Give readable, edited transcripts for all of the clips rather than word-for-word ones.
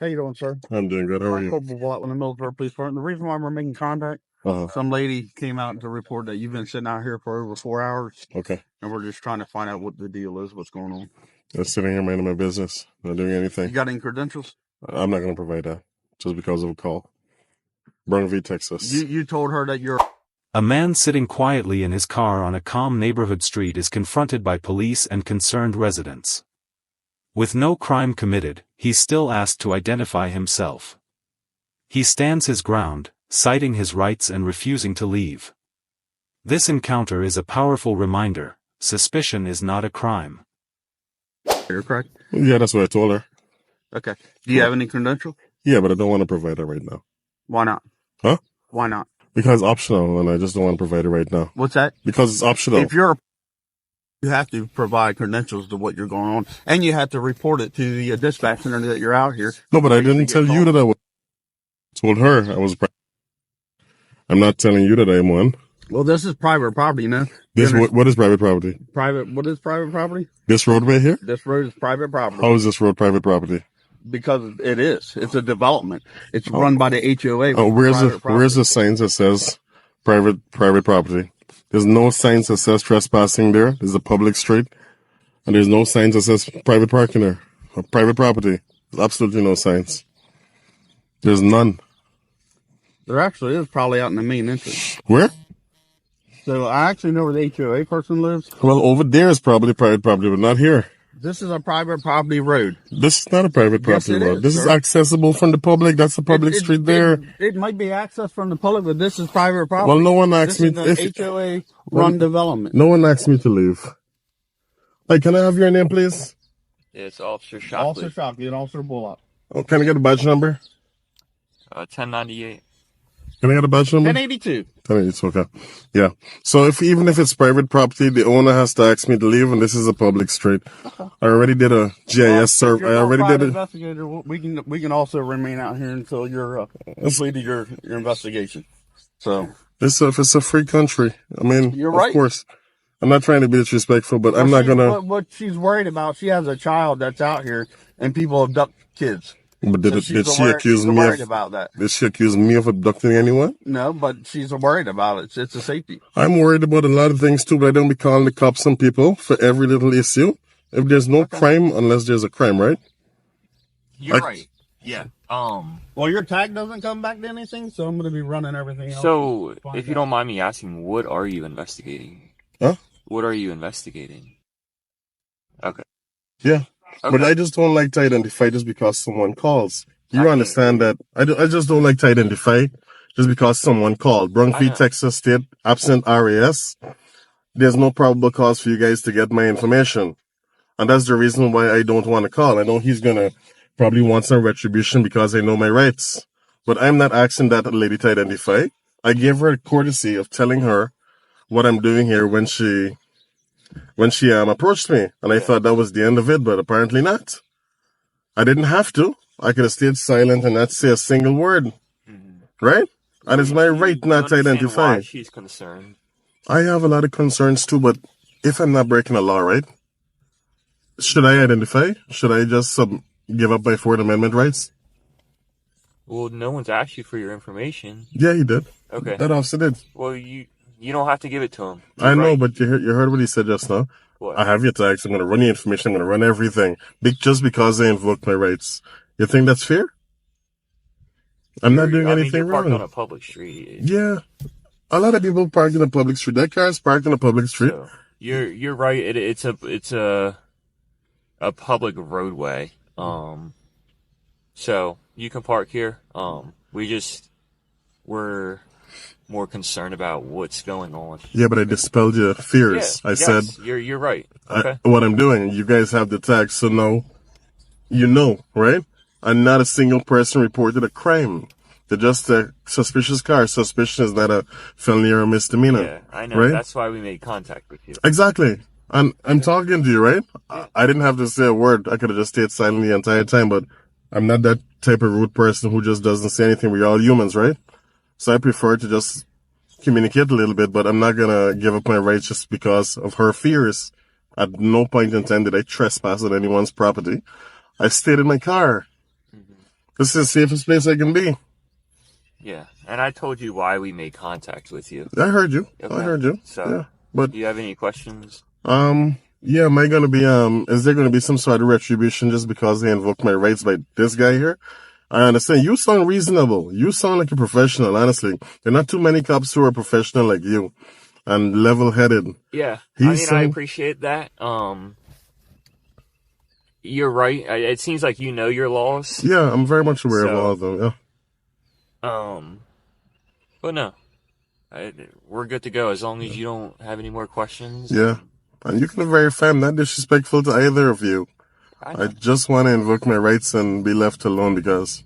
How you doing, sir? I'm doing good. How are you? Corporal Blatt with the Military Police Department. The reason why we're making contact, some lady came out to report that you've been sitting out here for over 4 hours, Okay. and we're just trying to find out what the deal is, what's going on. I'm sitting here minding my business, not doing You anything. got any credentials? I'm not going to provide that just because of a call. Burnville, Texas. You told her that you're... A man sitting quietly in his car on a calm neighborhood street is confronted by police and concerned residents. With no crime committed, he's still asked to identify himself. He stands his ground, citing his rights and refusing to leave. This encounter is a powerful reminder: suspicion is not a crime. You're correct? Yeah, that's what I told her. Okay. Do you have any credentials? Yeah, but I don't want to provide it right now. Why not? Huh? Why not? Because it's optional, and I just don't want to provide it right now. What's that? Because it's optional. If you have to provide credentials to what you're going on, and you have to report it to the dispatch center that you're out here. No, but I didn't tell you that I was. I told her I was. I'm not telling you that I'm one. Well, this is private property, you know. What is private property? What is private property? This roadway here? This road is private property. How is this road private property? Because it is. It's a development. It's run by the HOA. Oh, where's the signs that says private property? There's no signs that says trespassing there. There's a public street. And there's no signs that says private parking there. Or private property. There's absolutely no signs. There's none. There actually is, probably out in the main entrance. Where? So I actually know where the HOA person lives. Well, over there is probably private property, but not here. This is a private property road. This is not a private property road. This is accessible from the public. That's a public street there. It might be accessed from the public, but this is private property. Well, no one asked me. This is an HOA run development. No one asked me to leave. Like, can I have your name, please? It's Officer Shockley. Officer Shockley and Officer Bullock. Oh, can I get a badge number? 1098. Can I get a badge number? 1082. 1082, okay. Yeah. So even if it's private property, the owner has to ask me to leave, and this is a public street. Okay. I already did a GIS survey. I already did it. Investigator, we can also remain out here until you're completed your investigation. So it's a free country. I mean, you're right. Of course. I'm not trying to be disrespectful, but I'm not gonna. What she's worried about, she has a child that's out here, and people abduct kids. But did she accuse me of abducting anyone? No, but she's worried about it. It's a safety. I'm worried about a lot of things too, but I don't be calling the cops on people for every little issue. If there's no crime, unless there's a crime, right? You're right. Yeah. Well, your tag doesn't come back to anything, so I'm going to be running everything else. So, if you don't mind me asking, what are you investigating? Huh? What are you investigating? Okay. Yeah. Okay. But I just don't like to identify just because someone calls. You understand that? I just don't like to identify just because someone called. Burnville, Texas State, absent RAS. There's no probable cause for you guys to get my information. And that's the reason why I don't want to call. I know he's going to probably want some retribution because I know my rights. But I'm not asking that lady to identify. I gave her a courtesy of telling her what I'm doing here when she approached me, and I thought that was the end of it, but apparently not. I didn't have to. I could have stayed silent and not say a single word, right? And it's my right not to identify. Why she's concerned. I have a lot of concerns too, but if I'm not breaking a law, right? Should I identify? Should I just give up my Fourth Amendment rights? Well, no one's asked you for your information. Yeah, he did. Okay. That officer did. Well, you don't have to give it to him. I know, but you heard what he said just now. What? I have your tags. I'm going to run the information. I'm going to run everything. Just because I invoked my rights. You think that's fair? I'm not doing anything you're parked wrong. On a public street. Yeah. A lot of people park in a public street. That car is parked in a public street. So, you're right. It's a public roadway. So you can park here. We're more concerned about what's going on. Yeah, but I dispelled your fears. Yeah, said you're right. Okay. What I'm doing. You guys have the tags, so no, you know, right? And not a single person reported a crime. They're just a suspicious car. Suspicion is not a felony or a misdemeanor. Yeah, I know. Right? That's why we made contact with you. Exactly. And I'm talking to you, right? I didn't have to say a word. I could have just stayed silent the entire time, but I'm not that type of rude person who just doesn't say anything. We're all humans, right? So I prefer to just communicate a little bit, but I'm not going to give up my rights just because of her fears. At no point in time did I trespass on anyone's property. I stayed in my car. This is the safest place I can be. Yeah, and I told you why we made contact with you. I heard you. Okay. I heard you. So, yeah. But do you have any questions? yeah, am I gonna be is there gonna be some sort of retribution just because they invoked my rights by this guy here? I understand. You sound reasonable. You sound like a professional, honestly. There are not too many cops who are professional like you and level-headed. Yeah, I I appreciate that. You're right. It seems like you know your laws. Yeah, I'm very much aware of all of them, yeah. But no, we're good to go as long as you don't have any more questions. Yeah. And you can verify I'm not disrespectful to either of you. I just want to invoke my rights and be left alone because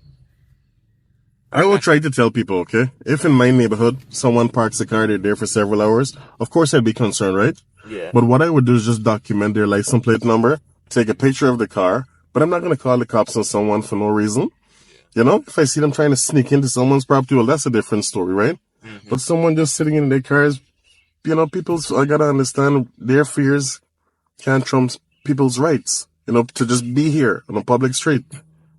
I will try to tell people, okay? If in my neighborhood someone parks a car, they're there for several hours, of course I'd be concerned, right? Yeah. But what I would do is just document their license plate number, take a picture of the car, but I'm not going to call the cops on someone for no reason. You know, if I see them trying to sneak into someone's property, well, that's a different story, right? Mm-hmm. But someone just sitting in their cars, you know, I gotta understand their fears can't trump people's rights, you know, to just be here on a public street.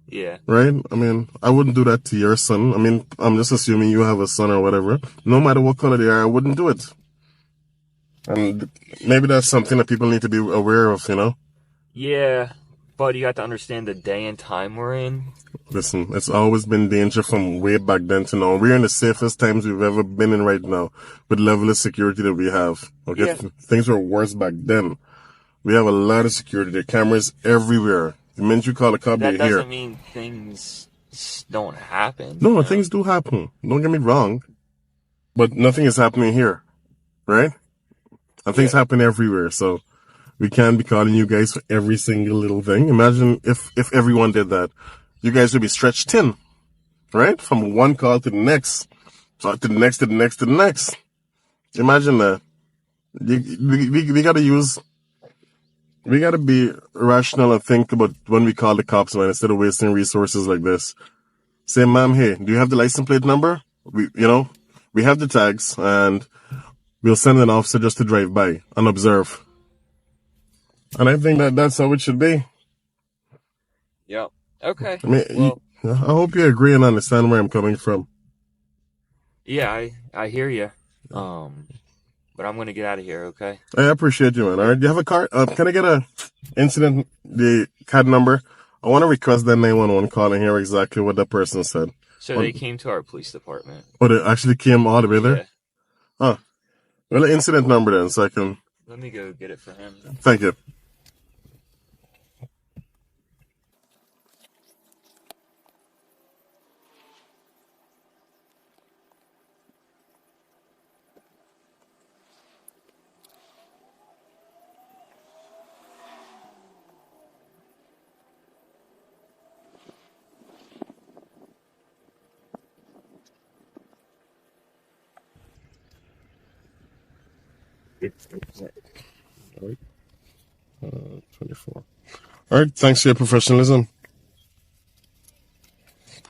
Yeah. Right? I mean, I wouldn't do that to your son. I mean, I'm just assuming you have a son or whatever. No matter what color they are, I wouldn't do it. And maybe that's something that people need to be aware of, you know? Yeah, but you got to understand the day and time we're in. Listen, it's always been danger from way back then to now. We're in the safest times we've ever been in right now with level of security that we have. Okay, yeah. Things were worse back then. We have a lot of security. There are cameras everywhere. The minute you call a cop, they're here. That doesn't mean things don't happen. No, things do happen. Don't get me wrong. But nothing is happening here, right? And things happen everywhere, so we can't be calling you guys for every single little thing. Imagine if everyone did that. You guys would be stretched thin, right? From one call to the next. So to the next, to the next, to the next. Imagine that. We gotta be rational and think about when we call the cops, man, instead of wasting resources like this. Say, ma'am, hey, do you have the license plate number? We have the tags, and we'll send an officer just to drive by and observe. And I think that's how it should be. Yep. Okay. I mean, I hope you agree and understand where I'm coming from. Yeah, I hear you. But I'm gonna get out of here, okay? I appreciate you, man. All right, do you have a car? Can I get the CAD number? I want to request that 911 call and hear exactly what that person said. So they came to our police department. Oh, they actually came all the way there? Yeah. Huh. Well, the incident number then, so I can... Let me go get it for him. Thank you. All right. 24. All right, thanks for your professionalism.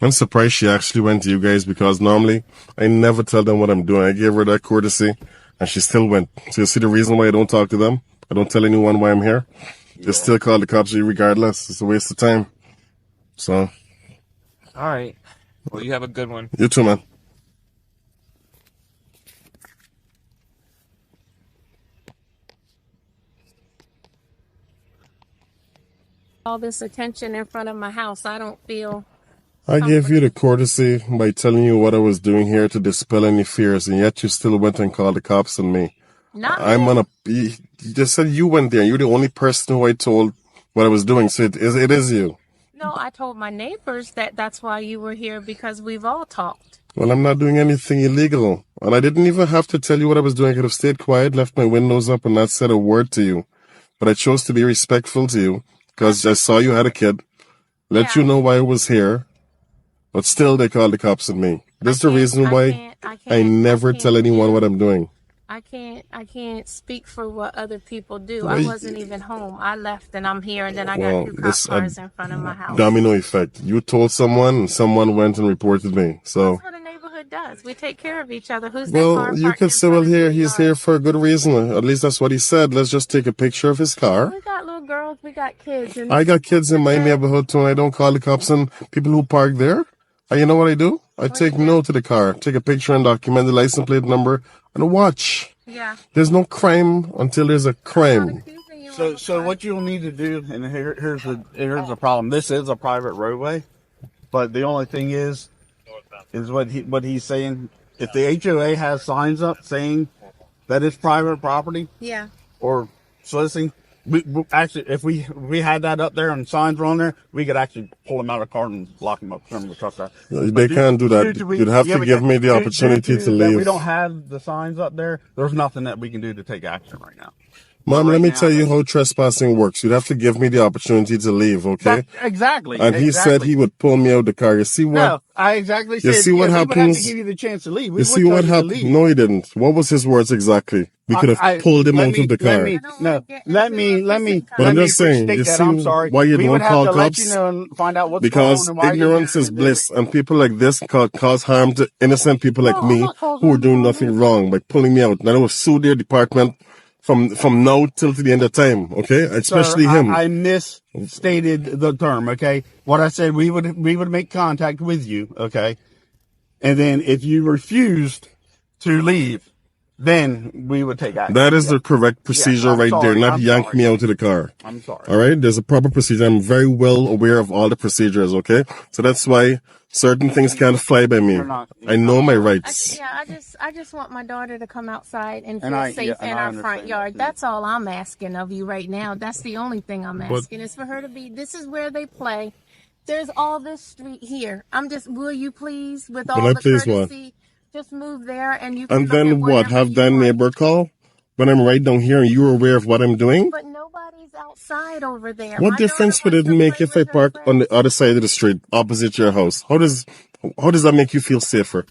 I'm surprised she actually went to you guys because normally I never tell them what I'm doing. I gave her that courtesy and she still went. So you see the reason why I don't talk to them? I don't tell anyone why I'm here. Yeah. They still call the cops regardless. It's a waste of time. So. All right. Well, you have a good one. You too, man. All this attention in front of my house, I don't feel... I gave you the courtesy by telling you what I was doing here to dispel any fears, and yet you still went and called the cops on me. You just said you went there. You're the only person who I told what I was doing, so it is you. No, I told my neighbors that's why you were here, because we've all talked. Well, I'm not doing anything illegal, and I didn't even have to tell you what I was doing. I could have stayed quiet, left my windows up, and not said a word to you. But I chose to be respectful to you, because I saw you had a kid, let you know why I was here, but still they called the cops on me. This is the reason why I never tell anyone what I'm doing. I can't speak for what other people do. I wasn't even home. I left and I'm here, and then I got 2 cop cars in front of my house. Domino effect. You told someone and someone went and reported me. So that's what a neighborhood does. We take care of each other. Who's well, you could say, well, he's here for a good reason. At least that's what he said. Let's just take a picture of his car. We got little girls Charles, we got kids. And I got kids in my neighborhood too, and I don't call the cops on people who park there. And you know what I do? I take note to the car, take a picture and document the license plate number, and watch. Yeah. There's no crime until there's a crime. So what you'll need to do, and here's the problem. This is a private roadway, but the only thing is what he's saying. If the HOA has signs up saying that it's private property, yeah, or soliciting, we actually, if we had that up there and signs were on there, we could actually pull them out of the car and lock them up from the truck. They can't do that. You'd have to give me the opportunity to leave. We don't have the signs up there. There's nothing that we can do to take action right now. Mom, let me tell you how trespassing works. You'd have to give me the opportunity to leave, okay? Exactly. And he said he would pull me out of the car. You see what? No, I exactly said. You see what happens? We would have to give you the chance to leave. You see what happened? No, he didn't. What was his words exactly? We could have pulled him out of the car. Let me. But I'm just saying, you see why you don't call cops? Find out what's because ignorance is bliss, and people like this cause harm to innocent people like me who are doing nothing wrong by pulling me out. And I will sue their department from now till to the end of time, okay? Especially him. I misstated the term, okay? What I said, we would make contact with you, okay? And then if you refused to leave, then we would take action. That is the correct procedure there, not yank me out of the car. I'm sorry. All right? There's a proper procedure. I'm very well aware of all the procedures, okay? So that's why certain things can't fly by me. I know my rights. I just want my daughter to come outside and feel safe in our front yard. That's all I'm asking of you right now. That's the only thing I'm asking is for her to be, this is where they play. There's all this street here. Will you please, with all the courtesy, just move there and you can. And then what? Have that neighbor call? When I'm right down here and you're aware of what I'm doing? But nobody's outside over there. What difference would it make if I park on the other side of the street, opposite your house? How does that make you feel safer?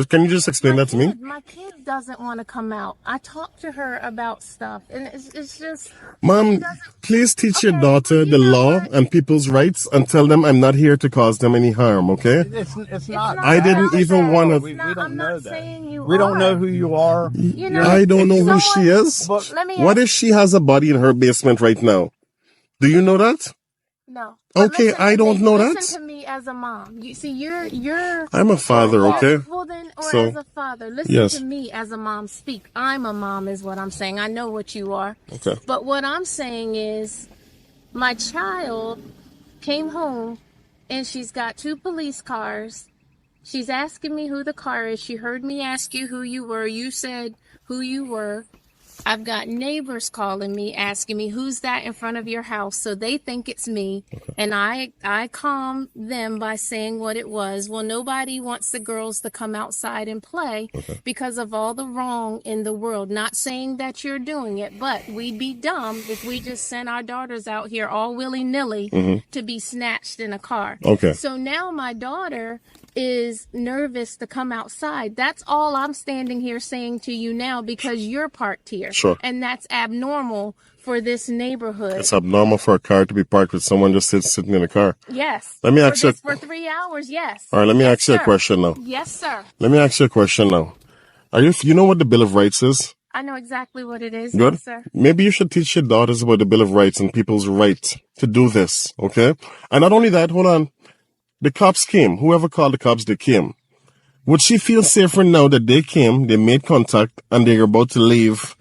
Can you just explain that to me? My kid doesn't want to come out. I talked to her about stuff, and it's just... Mom, please teach your daughter the law and people's rights and tell them I'm not here to cause them any harm, okay? It's not. I didn't even want to... We don't know that. We don't know who you are. I don't know who she is. What if she has a body in her basement right now? Do you know that? No. Okay, I don't know that. Listen to me as a mom. You see, you're. I'm a father, okay? Well then, as a father, listen to me as a mom speak. I'm a mom, is what I'm saying. I know what you are. Okay. But what I'm saying is, my child came home, and she's got 2 police cars. She's asking me who the car is. She heard me ask you who you were. You said who you were. I've got neighbors calling me, asking me, who's that in front of your house? So they think it's me. Okay. And I calm them by saying what it was. Well, nobody wants the girls to come outside and play because of all the wrong in the world. Not saying that you're doing it, but we'd be dumb if we just sent our daughters out here all willy-nilly to be snatched in a car. Okay. So now my daughter is nervous to come outside. That's all I'm standing here saying to you now because you're parked here. Sure. And that's abnormal for this neighborhood. It's abnormal for a car to be parked with someone just sitting in a car. Yes. Let me ask you for 3 hours, yes. All right, let me ask you a question now. Yes, sir. Let me ask you a question now. You know what the Bill of Rights is? I know exactly what it is. Good. Yes, sir. Maybe you should teach your daughters about the Bill of Rights and people's right to do this, okay? And not only that, hold on. The cops came. Whoever called the cops, they came. Would she feel safer now that they came, they made contact, and they're about to leave,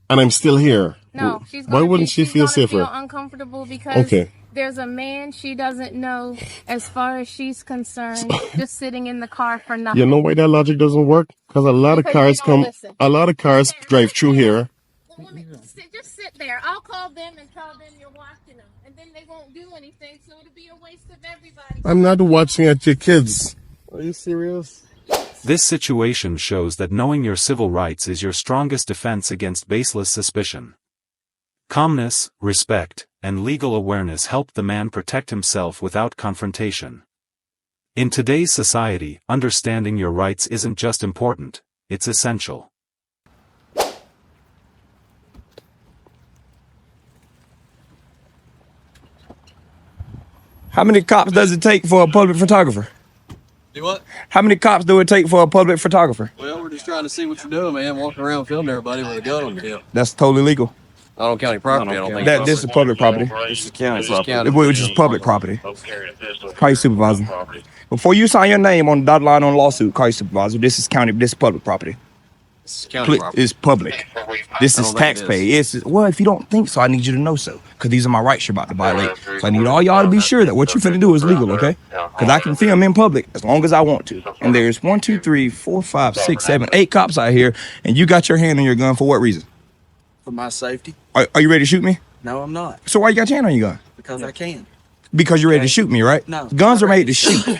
and I'm still here? No, why wouldn't she feel safer? Feel uncomfortable because there's a man she doesn't know, as far as she's concerned, just sitting in the car for nothing. You know why that logic doesn't work? Because a lot of cars drive through here. Well, just sit there. I'll call them and tell them you're watching them, and then they won't do anything, so it'll be a waste of everybody. I'm not watching at your kids. Are you serious? This situation shows that knowing your civil rights is your strongest defense against baseless suspicion. Calmness, respect, and legal awareness helped the man protect himself without confrontation. In today's society, understanding your rights isn't just important, it's essential. How many cops does it take for a public photographer? Do what? How many cops do it take for a public photographer? Well, we're just trying to see what you're doing, man. Walking around filming everybody with a gun on your hip. That's totally legal. Not on county property, I don't think. That this is public property, This is county This is property. county. which is public property. Call your supervisor. Before you sign your name on the dotted line on the lawsuit, call your supervisor. This is county. This is public property. This is county property. It's public. This I is don't think it taxpayer. It's well, if you don't think so, I need you to know so, because these are my rights you're about to violate. So I need all y'all to be sure that what you finna do is legal, okay? Because I can film in public as long as I want to. And there's 1, 2, 3, 4, 5, 6, 7, 8 cops out here, and you got your hand on your gun for what reason? For my safety? Are you ready to shoot me? No, I'm not. So why you got your hand on your gun? Because I can. Because you're ready to shoot me, right? No. Guns are made to shoot.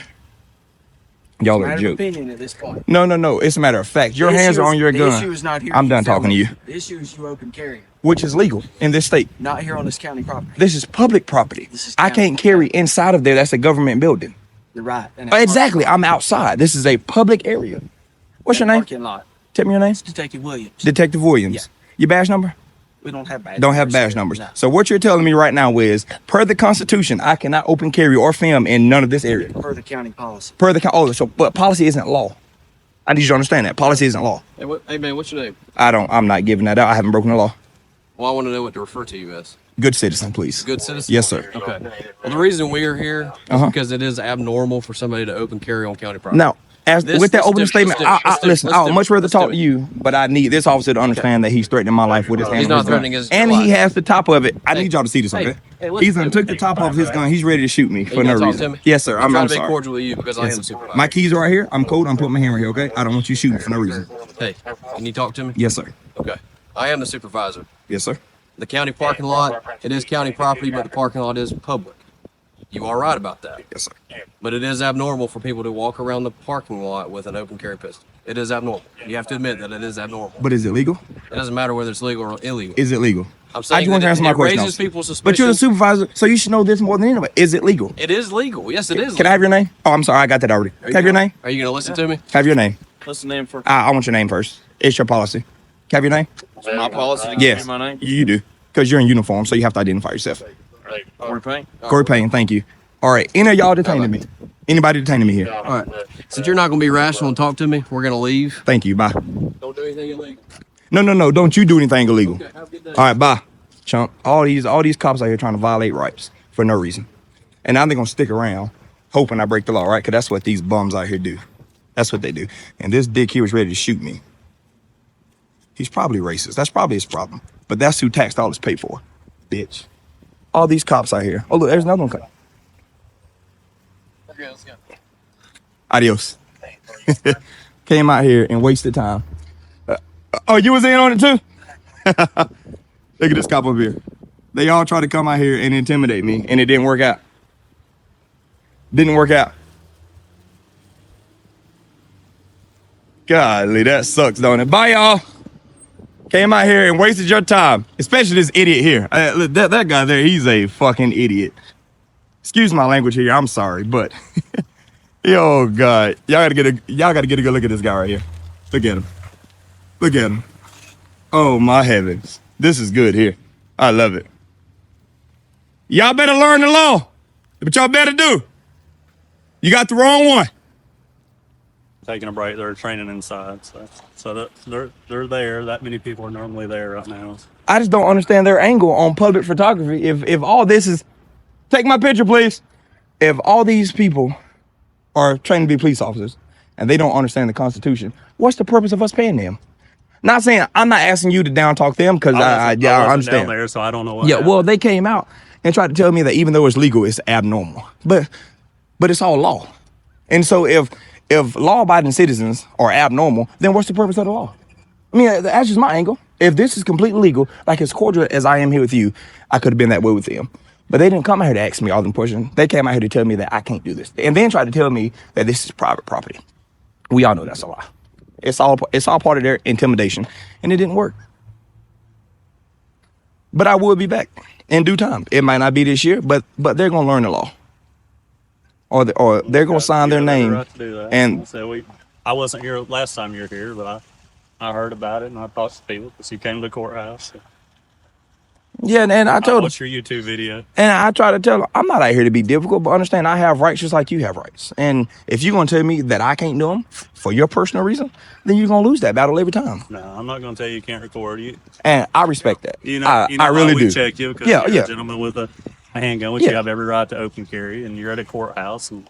Y'all are a Matter of joke. opinion at this point. No. It's a matter of fact. Your The hands issue are on is- your the gun. issue is not here. I'm done feel talking to me? you. The issue is you open carry. Which is legal in this state. Not here on this county property. This is public property. This is I county can't carry inside of there. That's a government building. You're right. And it's Exactly. I'm outside. This is a public area. What's your name? Parking lot. Tell me your name. Detective Williams. Detective Williams. Yeah. Your badge number? We don't have badge Don't have numbers badge here. numbers. No. So what you're telling me right now is, per the Constitution, I cannot open carry or film in none of this area. Per the county policy. Per the but policy isn't law. I need you to understand that policy isn't law. Hey man, what's your name? I'm not giving that out. I haven't broken the law. Well, I want to know what to refer to you as. Good citizen, please. Good citizen? Yes, sir. Okay. Well, the reason we are here is because it is abnormal for somebody to open carry on county property. Now, with that opening statement, listen, I would much rather talk to to you, but I need this officer to understand that he's threatening my life with his hand. He's on not his gun. threatening his And life. he has the top of it. I Hey, need y'all to see this, hey, okay? hey, listen He's to done me. took the top off his gun. He's ready to shoot me You for gonna no talk to reason. me? Yes, sir. I'm trying to be sorry. cordial with you because I am the supervisor. My keys are right here. I'm cold. I'm putting my hammer here, okay? I don't want you shooting for no reason. Hey, can you talk to me? Yes, sir. Okay. I am the supervisor. Yes, sir. The county parking lot, it is county property, but the parking lot is public. You are right about that. Yes, sir. But it is abnormal for people to walk around the parking lot with an open carry pistol. It is abnormal. You have to admit that it is abnormal. But is it legal? It doesn't matter whether it's legal or illegal. Is it legal? I'm I saying just want to that answer my it question. raises officer. people's suspicion. But you're the supervisor, so you should know this more than anybody. Is it legal? It is legal. Yes, it is. Can I have your name? Oh, I'm sorry. I got that already. Can I have your name? Are you going to listen to me? Have your name. What's the name for I want your name first. It's your policy. Can I have your name? my policy? To give Yes. you my name? You do. Because you're in uniform, so you have to identify yourself. Corey Payne? Corey Payne, thank you. All right. Any of y'all detaining me? Anybody detaining me here? All right. Since you're not going to be rational and talk to me, we're going to leave. Thank you. Bye. Don't do anything illegal. No. Don't you do anything illegal. Okay, have a good day. All right. Bye. Chump. All these cops out here trying to violate rights for no reason. And now they're going to stick around hoping I break the law, right? Because that's what these bums out here do. That's what they do. And this dick here was ready to shoot me. He's probably racist. That's probably his problem. But that's who tax dollars pay for. Bitch. All these cops out here. Oh, look, there's another one coming. Okay, let's go. Adios. Came out here and wasted time. Oh, you was in on it too? Look at this cop over here. They all tried to come out here and intimidate me, and it didn't work out. Didn't work out. Golly, that sucks, don't it? Bye, y'all. Came out here and wasted your time, especially this idiot here. Look, that guy there, he's a fucking idiot. Excuse my language here. I'm sorry, but yo, God, y'all gotta get a good look at this guy right here. Look at him. Look at him. Oh my heavens, this is good here. I love it. Y'all better learn the law. What y'all better do. You got the wrong one. Taking a break. They're training inside, so that they're there. That many people are normally there right now. I just don't understand their angle on public photography. If all this is, take my picture, please. If all these people are trained to be police officers and they don't understand the Constitution, what's the purpose of us paying them? Not saying I'm not asking you to down talk them because I wasn't understand. down there, so I don't know what. Yeah, happened. well, they came out and tried to tell me that even though it's legal, it's abnormal. But it's all law. And so if law-abiding citizens are abnormal, then what's the purpose of the law? I mean, that's just my angle. If this is completely legal, like as cordial as I am here with you, I could have been that way with them. But they didn't come out here to ask me all them questions. They came out here to tell me that I can't do this. And then tried to tell me that this is private property. We all know that's a lie. It's all part of their intimidation, and it didn't work. But I will be back in due time. It might not be this year, but they're gonna learn the law, or they're gonna sign their name. Right to do that. And so I wasn't here last time you were here, but I heard about it and I talked to people because you came to the courthouse. So. Yeah, and I told him. Watch your YouTube video. And I try to tell him, I'm not out here to be difficult, but understand I have rights just like you have rights. And if you're going to tell me that I can't do them for your personal reason, then you're going to lose that battle every time. No, I'm not going to tell you can't record you. And I respect that. You know I really we do. check you because Yeah, you're yeah. a gentleman with a handgun, which Yeah. you have every right to open carry, and you're at a courthouse, and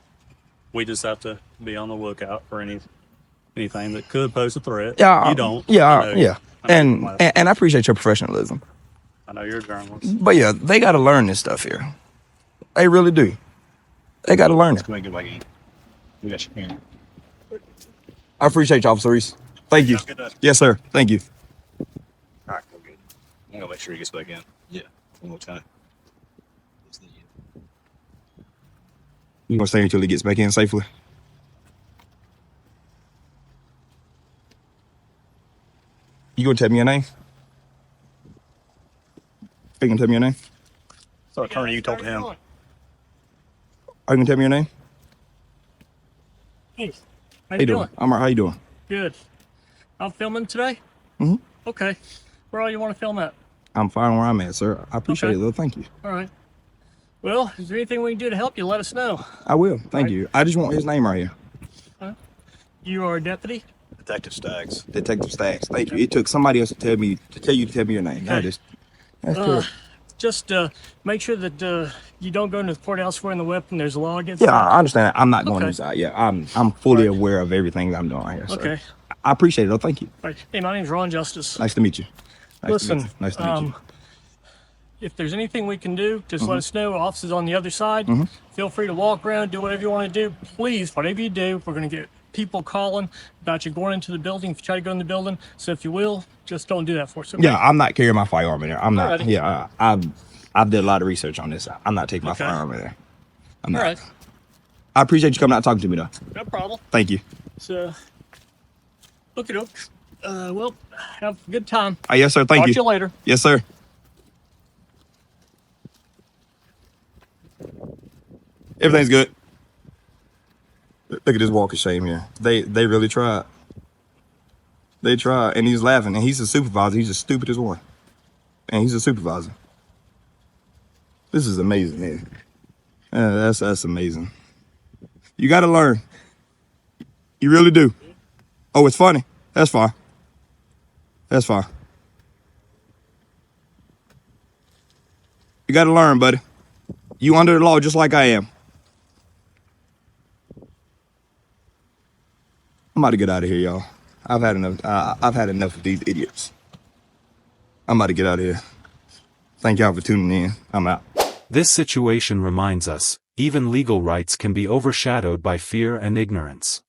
we just have to be on the lookout for anything that could pose a threat. Yeah, You don't. Yeah, yeah. I know And I appreciate your professionalism. I know you're a journalist. But yeah, they got to learn this stuff here. They really do. They got to learn it. We got your hand. I appreciate you, Officer Reese. Thank you. Yes, sir. Thank you. All right, we're good. I'm gonna make sure he gets back in. Yeah, one more time. You gonna stay until he gets back in safely? You gonna tell me your name? You gonna tell me your name? So, attorney, you talk to him. Are you gonna tell me your name? Hey, How you doing? I'm all right. How you doing? Good. I'm filming today? Mhm. Okay. Where all you want to film at? I'm fine where I'm at, sir. I appreciate Okay. it, though. Thank you. All right. Well, is there anything we can do to help you? Let us know. I will. Thank you. I just want his name right here. You are a deputy? Detective Staggs. Detective Staggs. Thank you. It took somebody else to tell you to tell me your name. Okay. That's cool. Just make sure that you don't go into the courthouse wearing the weapon. There's a law against Yeah, that. I understand that. I'm not going Okay. inside. Yeah, I'm fully aware of everything that I'm doing right here. So Okay. I appreciate it, though. Thank you. All right. Hey, my name's Ron Justice. Nice to meet you. Listen, Nice to meet you. if there's anything we can do, just Mm-hmm. let us know. Office is on the other side. Feel free to walk around, do whatever you want to do. Please, whatever you do, we're going to get people calling about you going into the building if you try to go in the building. So if you will, just don't do that for us. Okay? Yeah, I'm not carrying my firearm in there. I'm not. Alrighty. Yeah, I've did a lot of research on this. I'm not taking my Okay. firearm in there. I'm All not. right. I appreciate you coming out and talking to me, though. No problem. Thank you. So, look it up. Well, have a good time. Yes, sir. Thank Talk you. to you later. Yes, sir. Everything's good. Look at this walk of shame here. They really tried. They tried, and he's laughing. And he's a supervisor. He's the stupidest one. And he's a supervisor. This is amazing, man. That's amazing. You got to learn. You really do. Oh, it's funny. That's fine. That's fine. You got to learn, buddy. You under the law just like I am. I'm about to get out of here, y'all. I've had enough. I've had enough of these idiots. I'm about to get out of here. Thank y'all for tuning in. I'm out. This situation reminds us, even legal rights can be overshadowed by fear and ignorance.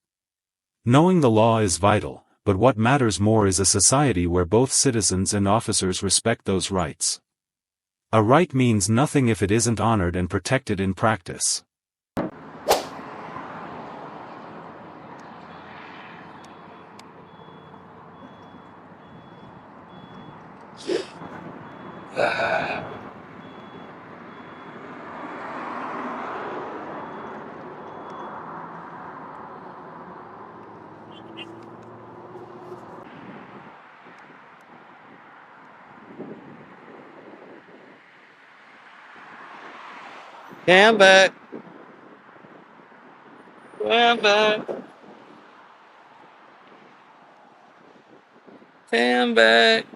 Knowing the law is vital, but what matters more is a society where both citizens and officers respect those rights. A right means nothing if it isn't honored and protected in practice. Stand back. Stand back. Stand back.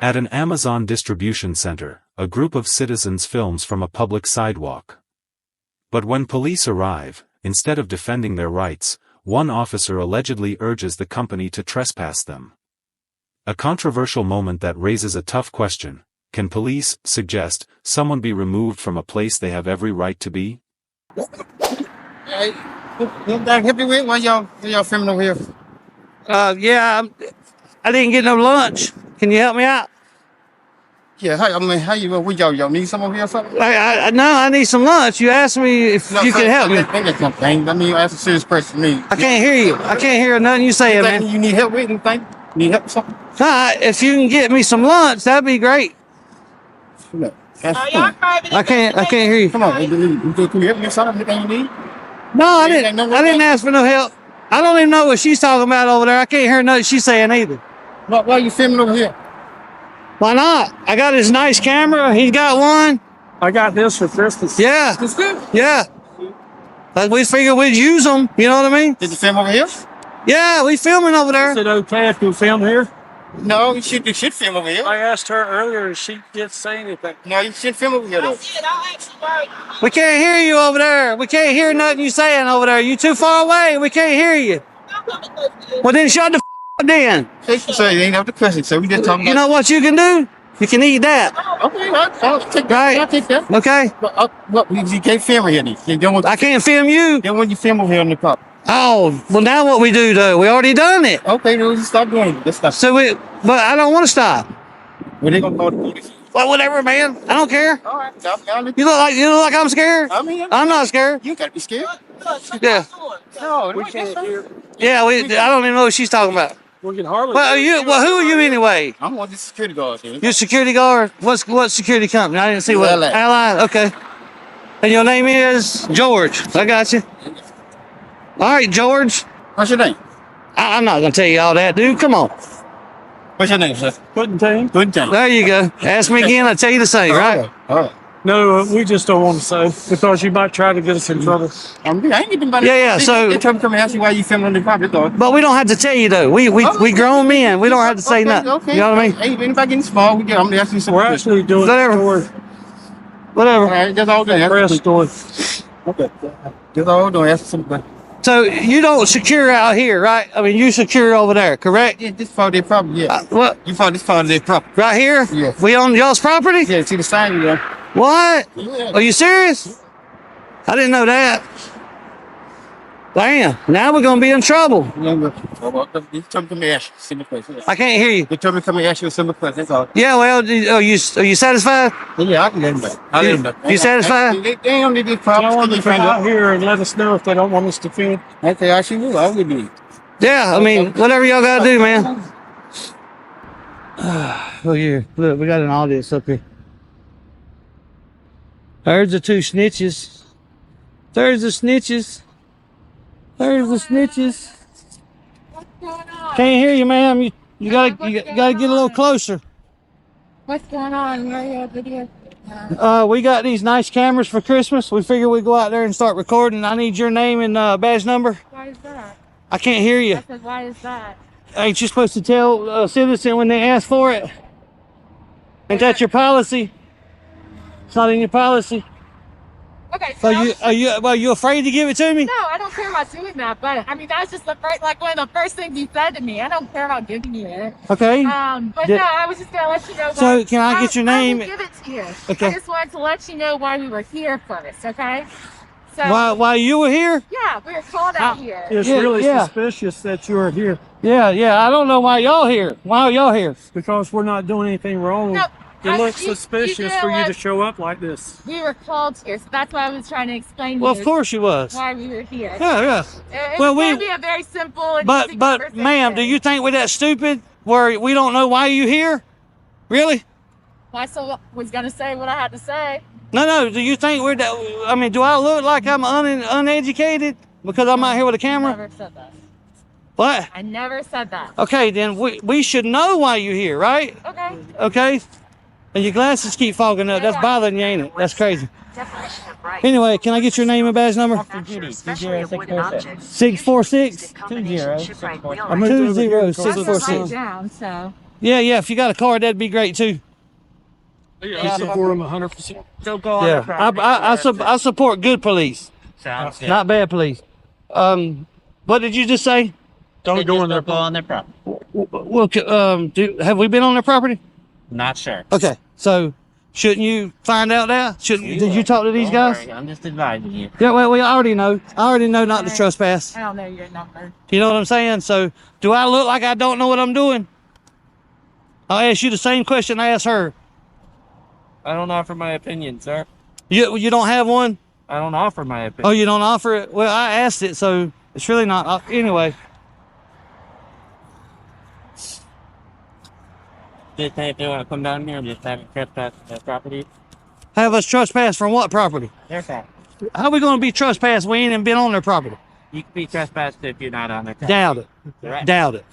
At an Amazon distribution center, a group of citizens films from a public sidewalk. But when police arrive, instead of defending their rights, one officer allegedly urges the company to trespass them. A controversial moment that raises a tough question: can police suggest someone be removed from a place they have every right to be? Hey, what I help you with? Why y'all filming over here? Yeah, I didn't get no lunch. Can you help me out? Yeah, how you? Y'all need some over here or something? No, I need some lunch. You asked me if you can help me. I mean, ask a serious question to me. I can't hear you. I can't hear nothing you saying, man. You need help with anything? Need help with something? Nah, if you can get me some lunch, that'd be great. No. I can't hear you. Come on, can you help me with something? Anything you need? No, I didn't. I didn't ask for no help. I don't even know what she's talking about over there. I can't hear nothing she's saying either. Why are you filming over here? Why not? I got his nice camera. He's got one. I got this for Christmas. Yeah. This good? Yeah. Like we figured we'd use them. You know what I mean? Did you film over here? Yeah, we filming over there. Is it okay if we film here? No, you should film over here. I asked her earlier and she didn't say anything. No, you should film over here though. We can't hear you over there. We can't hear nothing you saying over there. You too far away. We can't hear you. Well, then shut the up then. So you ain't have the question. So we just talking You about. know what you can do? You can eat that. Okay, I'll take that. Right. I'll take that. Okay. But you can't film here. Then. You don't want. I can't film you. Then when you film over here on the car. Oh, well now what we do though? We already done it. Okay, then we just stop doing it. Let's stop. So but I don't want to stop. Well, they gonna call the police. Well, whatever, man. I don't care. All right, You look like I'm scared. I mean, I'm not scared. you gotta be scared. Yeah. No, we can't hear. Yeah, I don't even know what she's talking about. We can hardly. Well, who are you anyway? I'm one of the security guards here. You're a security guard? What security company? I didn't see what. Ally. Ally, okay. And your name is George. I got you. All right, George. What's your name? I'm not going to tell you all that, dude. Come on. What's your name, sir? Pudding. There you go. Ask me again, I'll tell you the same, right? All right. No, we just don't want to say because you might try to get us in trouble. I ain't getting money. Yeah, so. They told me to come and ask you why you filming on the property, though. But we don't have to tell you, though. We grown men. We don't have to say nothing. Okay. You know what I mean? Hey, if anybody getting small, I'm gonna ask you something. We're actually doing Whatever. All right, that's all good. press doing. Okay. That's all I'm doing. Ask something. So you don't secure out here, right? I mean, you secure over there, correct? Yeah, this part of their property, yeah. What? You found this part of their property. Right here? Yeah. We on y'all's property? Yeah, see the sign there. What? Yeah. Are you serious? I didn't know that. Damn, now we're gonna be in trouble. They told me to come and ask you a simple question. I can't hear you. They told me to come and ask you a simple question, that's all. Yeah, well, are you satisfied? Yeah, I can let them back. I'll let them back. You satisfied? They don't need this Tell them problem. to come out here and let us know if they don't want us to film. Okay, I should will. I will be. Yeah, I mean, whatever y'all gotta do, man. Look here. Look, we got an audience up here. There's the two snitches. There's the snitches. There's the snitches. Can't hear you, ma'am. You gotta get a little closer. What's going on? Where are you video? We got these nice cameras for Christmas. We figured we'd go out there and start recording. I need your name and badge number. Why is that? I can't hear you. I said, why is that? Ain't you supposed to tell a citizen when they ask for it? Ain't that your policy? It's not in your policy. Okay. So you afraid to give it to me? No, I don't care about doing that. But I mean, that's just like one of the first things you said to me. I don't care about giving you it. Okay. But no, I was just gonna let you know. So can I get your name? I will give it to you. Okay. I just wanted to let you know why we were here first. Okay. So. Why you were here? Yeah, we were called out here. It's really suspicious that you are here Yeah. I don't know why y'all here. Why are y'all here? because we're not doing anything wrong. No, It looks you suspicious know for you what? to show up like this. We were called here, so that's why I was trying to explain. Well, to of you course you was. why we were here. Yeah. It Well, was gonna be a very simple. And easy But conversation. ma'am, do you think we're that stupid where we don't know why you here? Really? Well, I still was gonna say what I had to say. No. Do you think we're that? I mean, do I look like I'm uneducated because I'm out here with a I camera? never said that. What? I never said that. Okay, then we should know why you're here, right? Okay. Okay. And your glasses keep fogging up. That's bothering you, ain't it? That's crazy. Definition of right. Anyway, can I get your name and badge number? Especially avoided objects. 646 Combination should write real I'm right. gonna do it again 20646. Down, so. Yeah. If you got a card, that'd be great too. I support them 100%. Yeah. I support good police, Sounds good. not bad police. What did you just say? Don't go in there. on their property. Well, have we been on their property? Not sure. Okay. So, shouldn't you find out now? Did you talk to these Don't guys? worry, I'm just advising you. Yeah. Well, we already know. I already know not to trespass. I don't know your number. You know what I'm saying? So, do I look like I don't know what I'm doing? I'll ask you the same question I asked her. I don't offer my opinion, sir. You don't have one? I don't offer my Oh, opinion. you don't offer it? Well, I asked it, so it's really not. Anyway. Just say if they want to come down here and just have a trespass their property. Have us trespass from what property? Their property. How are we going to be trespassed? We ain't even been on their property. You can be trespassed if you're not on their property. Doubt it. Correct. Doubt it.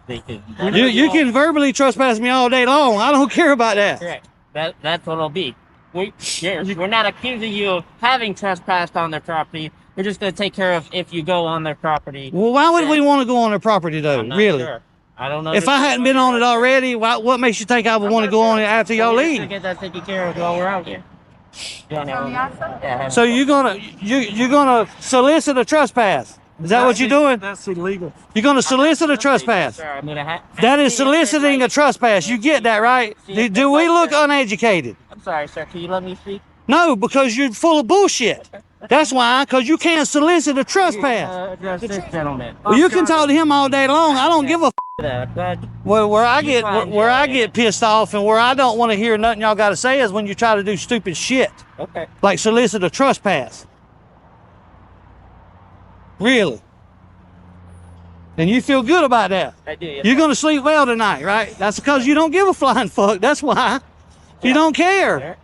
They can. You can verbally trespass me all day long. I don't care about that. Correct. That's what it'll be. We're not accusing you of having trespassed on their property. We're just going to take care of if you go on their property. Well, why would we want to go on their property, though? I'm not Really? sure. I don't know. If I hadn't been on it already, what makes you think I would want to go on it after y'all To leave? get that taken care of while we're out here. Yeah. So you're gonna solicit a trespass? Is that what you're doing? That's illegal. You're gonna solicit a trespass? Sir, I'm gonna That is soliciting a trespass. You get that, right? Do we look uneducated? I'm sorry, sir. Can you let me speak? No, because you're full of bullshit. That's why, because you can't solicit a trespass. Address this gentleman. Well, you can talk to him all day long. I don't give a That. Well, where I get pissed off and where I don't want to hear nothing y'all got to say is when you try to do stupid shit. Okay. Like solicit a trespass. Really? And you feel good about that? I do. You're going to sleep well tonight, right? That's because you don't give a flying fuck. That's why. You don't care.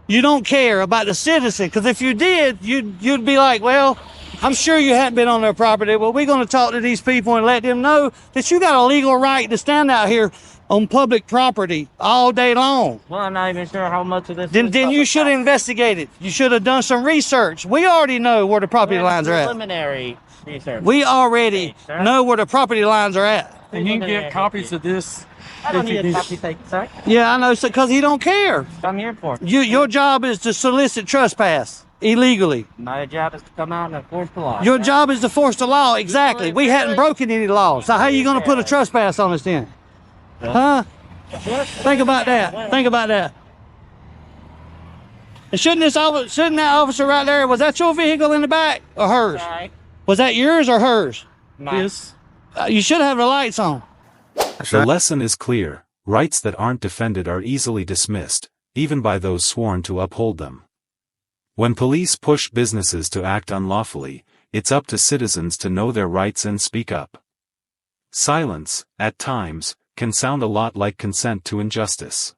You don't care about the citizen. Because if you did, you'd be like, well, I'm sure you hadn't been on their property. Well, we're going to talk to these people and let them know that you got a legal right to stand out here on public property all day long. Well, I'm not even sure how much of this. Then you should have investigated. You should have done some research. We already know where the property lines are at. Preliminary research. We already know where the property lines are at. And you can get copies of this. I don't need a copy, sir. Yeah, I know, because he don't care. I'm here for. Your job is to solicit trespass illegally. My job is to come out and enforce the law. Your job is to force the law. Exactly. We hadn't broken any laws. So how are you going to put a trespass on us then? Huh? Think about that. Think about that. And shouldn't that officer right there, was that your vehicle in the back or hers? Sorry. Was that yours or hers? Yes. You should have the lights on. The lesson is clear: rights that aren't defended are easily dismissed, even by those sworn to uphold them. When police push businesses to act unlawfully, it's up to citizens to know their rights and speak up. Silence, at times, can sound a lot like consent to injustice.